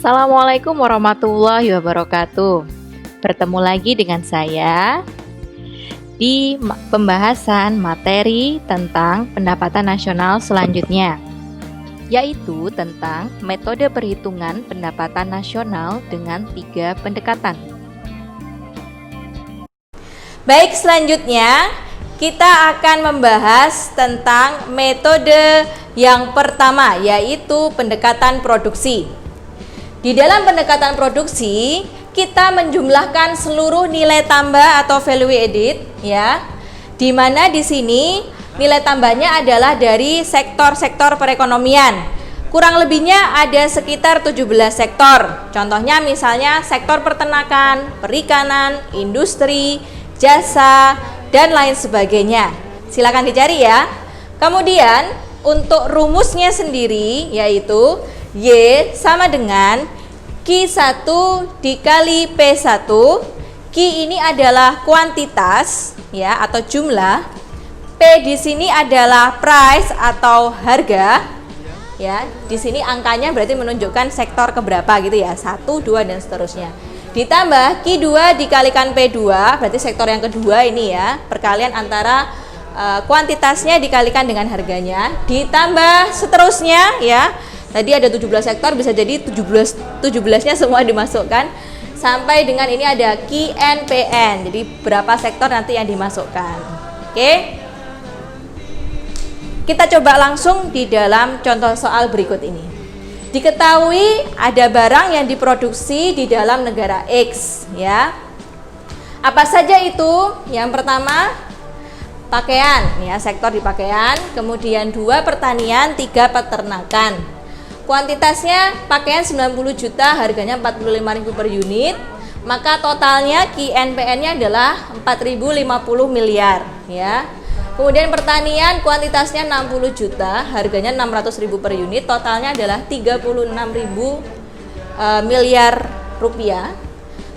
Assalamualaikum warahmatullahi wabarakatuh. Bertemu lagi dengan saya di pembahasan materi tentang pendapatan nasional selanjutnya, yaitu tentang metode perhitungan pendapatan nasional dengan 3 pendekatan. Baik, selanjutnya kita akan membahas tentang metode yang pertama, yaitu pendekatan produksi. Di dalam pendekatan produksi, kita menjumlahkan seluruh nilai tambah atau value added, ya. Di mana di sini nilai tambahnya adalah dari sektor-sektor perekonomian. Kurang lebihnya ada sekitar 17 sektor. Contohnya misalnya sektor peternakan, perikanan, industri, jasa, dan lain sebagainya. Silakan dicari ya. Kemudian untuk rumusnya sendiri yaitu Y sama dengan Q1 dikali P1. Q ini adalah kuantitas ya atau jumlah. P di sini adalah price atau harga. Ya, di sini angkanya berarti menunjukkan sektor keberapa gitu ya. 1, 2 dan seterusnya. Ditambah Q2 dikalikan P2, berarti sektor yang kedua ini ya. Perkalian antara kuantitasnya dikalikan dengan harganya, ditambah seterusnya ya. Tadi ada 17 sektor, bisa jadi 17-nya semua dimasukkan sampai dengan ini ada QNPN. Jadi berapa sektor nanti yang dimasukkan. Oke. Kita coba langsung di dalam contoh soal berikut ini. Diketahui ada barang yang diproduksi di dalam negara X ya. Apa saja itu? Yang pertama pakaian ya, sektor di pakaian, kemudian 2 pertanian, 3 peternakan. Kuantitasnya pakaian 90 juta, harganya 45.000 per unit, maka totalnya QNPN-nya adalah 4.050 miliar ya. Kemudian pertanian kuantitasnya 60 juta, harganya 600.000 per unit, totalnya adalah 36.000 miliar rupiah.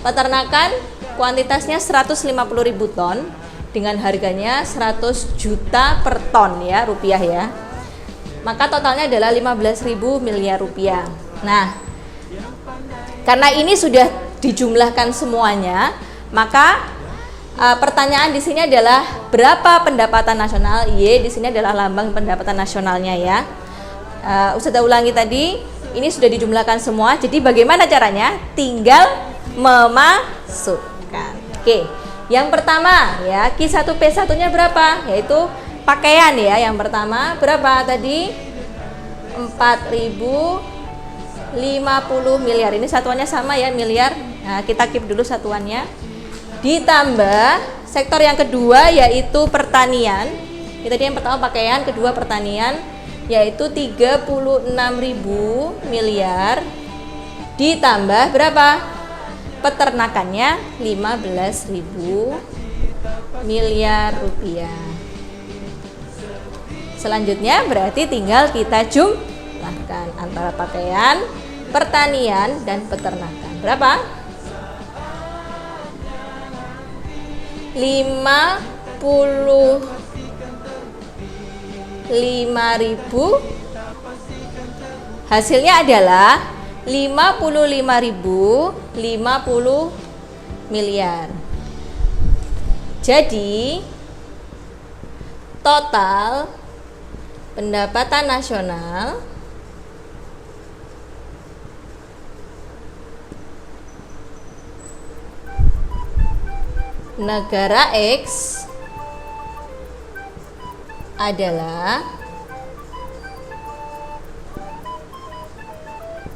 Peternakan kuantitasnya 150.000 ton dengan harganya 100 juta per ton ya, rupiah ya. Maka totalnya adalah 15.000 miliar rupiah. Nah, karena ini sudah dijumlahkan semuanya, maka pertanyaan di sini adalah berapa pendapatan nasional? Y di sini adalah lambang pendapatan nasionalnya ya. Ustazah ulangi tadi, ini sudah dijumlahkan semua. Jadi bagaimana caranya? Tinggal memasukkan. Oke. Yang pertama ya, Q1 P1-nya berapa? Yaitu pakaian ya, yang pertama berapa tadi? 4.050 miliar. Ini satuannya sama ya, miliar. Nah, kita keep dulu satuannya. Ditambah sektor yang kedua yaitu pertanian. Ini tadi yang pertama pakaian, kedua pertanian yaitu 36.000 miliar. Ditambah berapa? Peternakannya 15.000 miliar rupiah. Selanjutnya berarti tinggal kita jumlahkan antara pakaian, pertanian, dan peternakan. Berapa? 55.000. Hasilnya adalah 55.050 miliar. Jadi total pendapatan nasional negara X adalah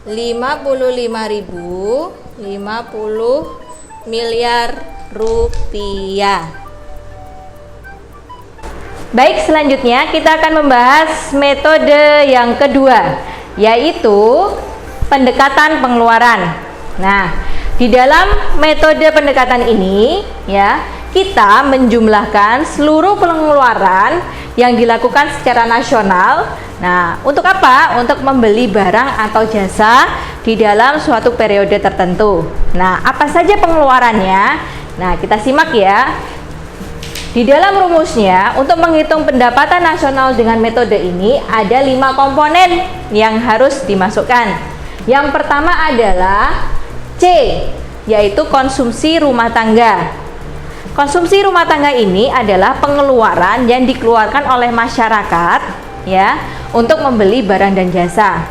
55.050 miliar rupiah. Baik, selanjutnya kita akan membahas metode yang kedua, yaitu pendekatan pengeluaran. Nah, di dalam metode pendekatan ini ya, kita menjumlahkan seluruh pengeluaran yang dilakukan secara nasional. Nah, untuk apa? Untuk membeli barang atau jasa di dalam suatu periode tertentu. Nah, apa saja pengeluarannya? Nah, kita simak ya. Di dalam rumusnya, untuk menghitung pendapatan nasional dengan metode ini ada 5 komponen yang harus dimasukkan. Yang pertama adalah C, yaitu konsumsi rumah tangga. Konsumsi rumah tangga ini adalah pengeluaran yang dikeluarkan oleh masyarakat ya untuk membeli barang dan jasa.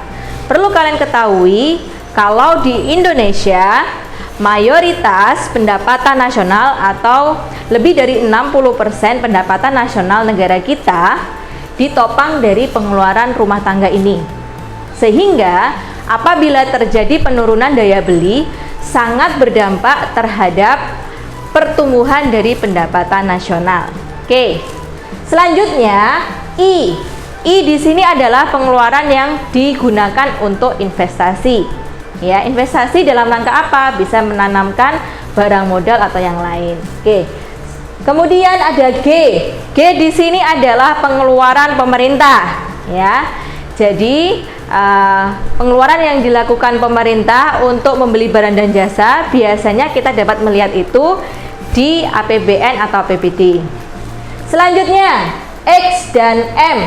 Perlu kalian ketahui kalau di Indonesia mayoritas pendapatan nasional atau lebih dari 60% pendapatan nasional negara kita ditopang dari pengeluaran rumah tangga ini. Sehingga apabila terjadi penurunan daya beli sangat berdampak terhadap pertumbuhan dari pendapatan nasional. Oke. Selanjutnya I. I di sini adalah pengeluaran yang digunakan untuk investasi. Ya, investasi dalam rangka apa? Bisa menanamkan barang modal atau yang lain. Oke. Kemudian ada G. G di sini adalah pengeluaran pemerintah, ya. Jadi pengeluaran yang dilakukan pemerintah untuk membeli barang dan jasa biasanya kita dapat melihat itu di APBN atau APBD. Selanjutnya X dan M,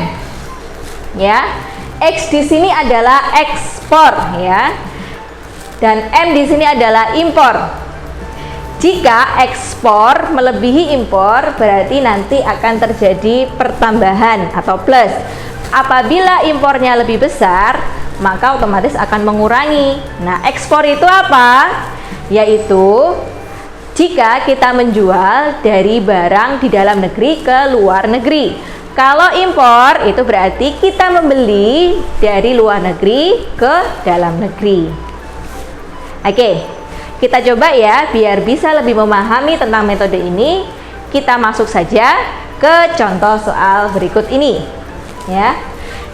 ya. X di sini adalah ekspor, ya, dan M di sini adalah impor. Jika ekspor melebihi impor berarti nanti akan terjadi pertambahan atau plus. Apabila impornya lebih besar, maka otomatis akan mengurangi. Nah, ekspor itu apa? Yaitu jika kita menjual dari barang di dalam negeri ke luar negeri. Kalau impor itu berarti kita membeli dari luar negeri ke dalam negeri. Oke, kita coba ya biar bisa lebih memahami tentang metode ini. Kita masuk saja ke contoh soal berikut ini. Ya,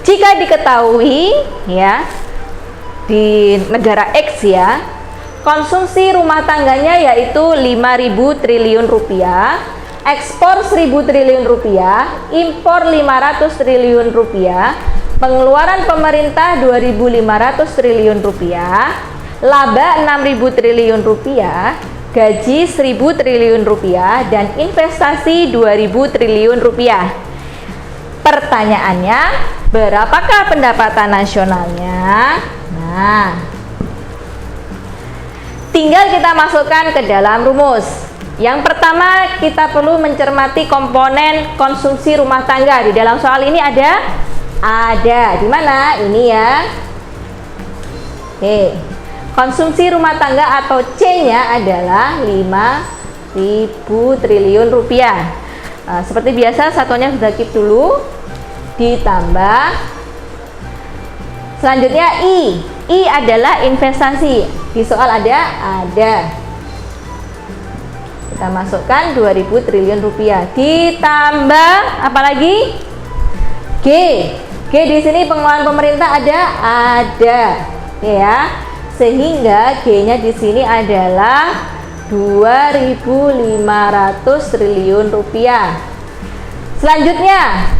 jika diketahui ya di negara X ya, konsumsi rumah tangganya yaitu 5.000 triliun rupiah, ekspor 1.000 triliun rupiah, impor 500 triliun rupiah, pengeluaran pemerintah 2.500 triliun rupiah, laba 6.000 triliun rupiah, gaji 1.000 triliun rupiah, dan investasi 2.000 triliun rupiah. Pertanyaannya, berapakah pendapatan nasionalnya? Nah, tinggal kita masukkan ke dalam rumus. Yang pertama, kita perlu mencermati komponen konsumsi rumah tangga. Di dalam soal ini ada di mana? Ini ya. Oke. Konsumsi rumah tangga atau C-nya adalah 5.000 triliun rupiah. Seperti biasa satuannya sudah keep dulu, ditambah selanjutnya I. I adalah investasi. Di soal ada. Kita masukkan 2.000 triliun rupiah ditambah apa lagi? G. G di sini pengeluaran pemerintah ada. Ya. Sehingga G-nya di sini adalah 2.500 triliun rupiah. Selanjutnya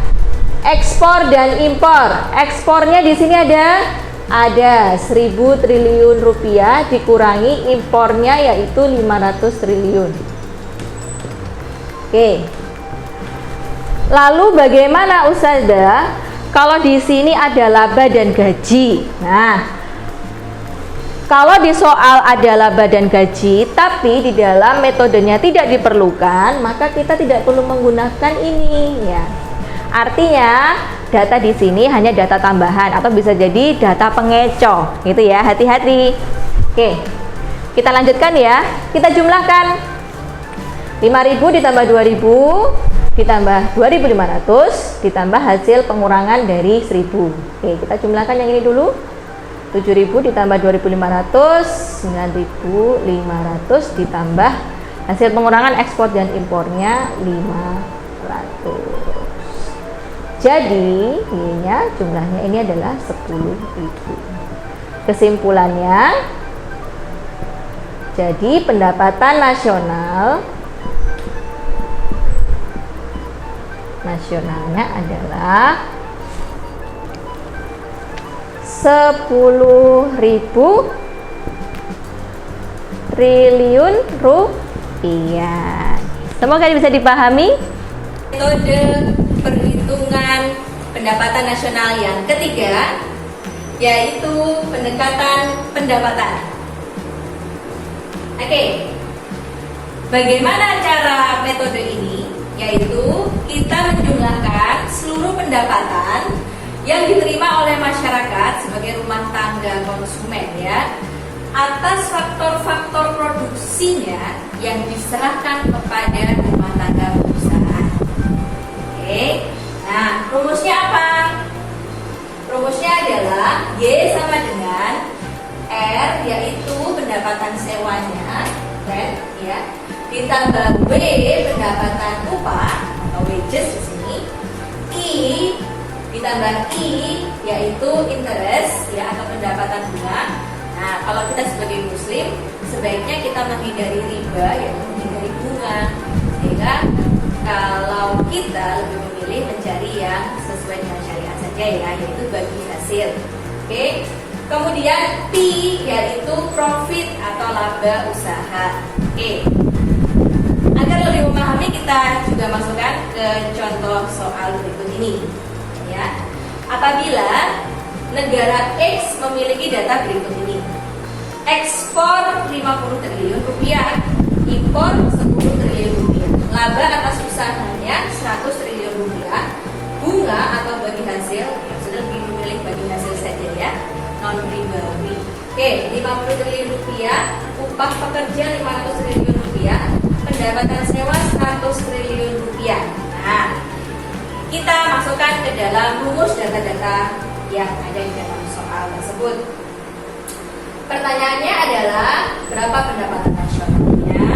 ekspor dan impor. Ekspornya di sini ada 1.000 triliun rupiah dikurangi impornya yaitu 500 triliun. Oke. Lalu bagaimana Ustazah kalau di sini ada laba dan gaji? Nah, kalau di soal ada laba dan gaji, tapi di dalam metodenya tidak diperlukan, maka kita tidak perlu menggunakan ini ya. Artinya, data di sini hanya data tambahan atau bisa jadi data pengecoh, gitu ya. Hati-hati. Oke. Kita lanjutkan ya. Kita jumlahkan 5.000 ditambah 2.000 ditambah 2.500 ditambah hasil pengurangan dari 1.000. Oke, kita jumlahkan yang ini dulu. 7.000 ditambah 2.500, 9.500 ditambah hasil pengurangan ekspor dan impornya 500. Jadi Y-nya jumlahnya ini adalah 10.000. Kesimpulannya, jadi pendapatan nasionalnya adalah 10.000 triliun rupiah. Semoga bisa dipahami. Metode perhitungan pendapatan nasional yang ketiga, yaitu pendekatan pendapatan. Oke, bagaimana cara metode ini? Yaitu kita menjumlahkan seluruh pendapatan yang diterima oleh masyarakat sebagai rumah tangga konsumen ya, atas faktor-faktor produksinya yang diserahkan kepada rumah tangga perusahaan. Oke, nah rumusnya apa? Rumusnya adalah Y sama dengan R, yaitu pendapatan sewanya, rent ya, ditambah W pendapatan upah atau wages di sini, I ditambah I yaitu interest ya atau pendapatan bunga. Nah, kalau kita sebagai muslim sebaiknya kita menghindari riba yaitu menghindari bunga. Sehingga kalau kita lebih memilih mencari yang sesuai dengan syariat saja ya, yaitu bagi hasil. Oke. Kemudian P yaitu profit atau laba usaha. Oke. Agar lebih memahami kita juga masukkan ke contoh soal berikut ini. Ya. Apabila negara X memiliki data berikut ini. Ekspor 50 triliun rupiah, impor 10 triliun rupiah, laba atas usahanya 100 triliun rupiah, bunga atau bagi hasil, sudah lebih memilih bagi hasil saja ya, non ribawi. Oke, 50 triliun rupiah, upah pekerja 500 triliun rupiah, pendapatan sewa 100 triliun rupiah. Nah, kita masukkan ke dalam rumus data-data yang ada di dalam soal tersebut. Pertanyaannya adalah berapa pendapatan nasionalnya?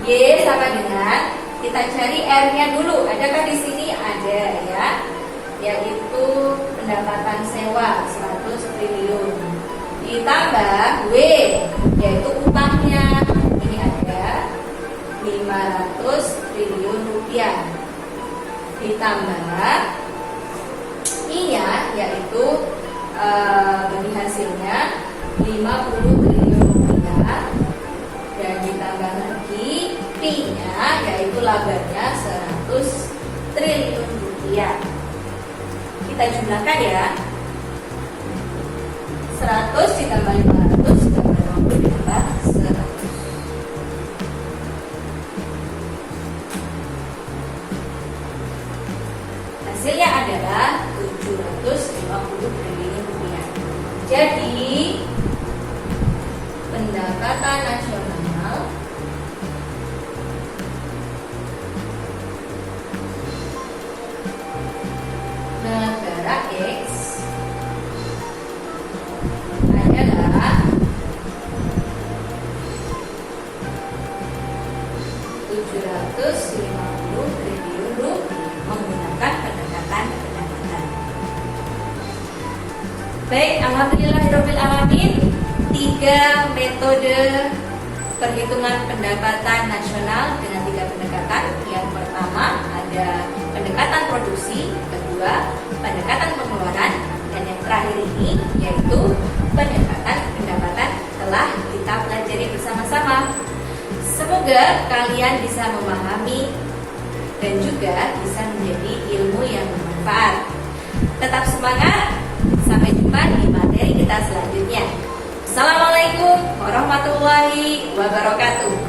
Y sama dengan kita cari R-nya dulu. Adakah di sini? Ada ya. Yaitu pendapatan sewa 100 triliun. Ditambah W yaitu utangnya. Ini ada 500 triliun rupiah. Ditambah I-nya yaitu bagi hasilnya 50 triliun rupiah, dan ditambah lagi P-nya yaitu labanya 100 triliun rupiah. Kita jumlahkan ya, 100 ditambah 500 ditambah 50 ditambah 100. Hasilnya adalah 750 triliun rupiah. Jadi pendapatan nasional negara X adalah 750 triliun rupiah menggunakan pendekatan pendapatan. Baik, alhamdulillahirabbil alamin. 3 metode perhitungan pendapatan nasional dengan 3 pendekatan. Yang pertama ada pendekatan produksi, kedua pendekatan pengeluaran, dan yang terakhir ini yaitu pendekatan pendapatan telah kita pelajari bersama-sama. Semoga kalian bisa memahami dan juga bisa menjadi ilmu yang bermanfaat. Tetap semangat, sampai jumpa di materi kita selanjutnya. Assalamualaikum warahmatullahi wabarakatuh.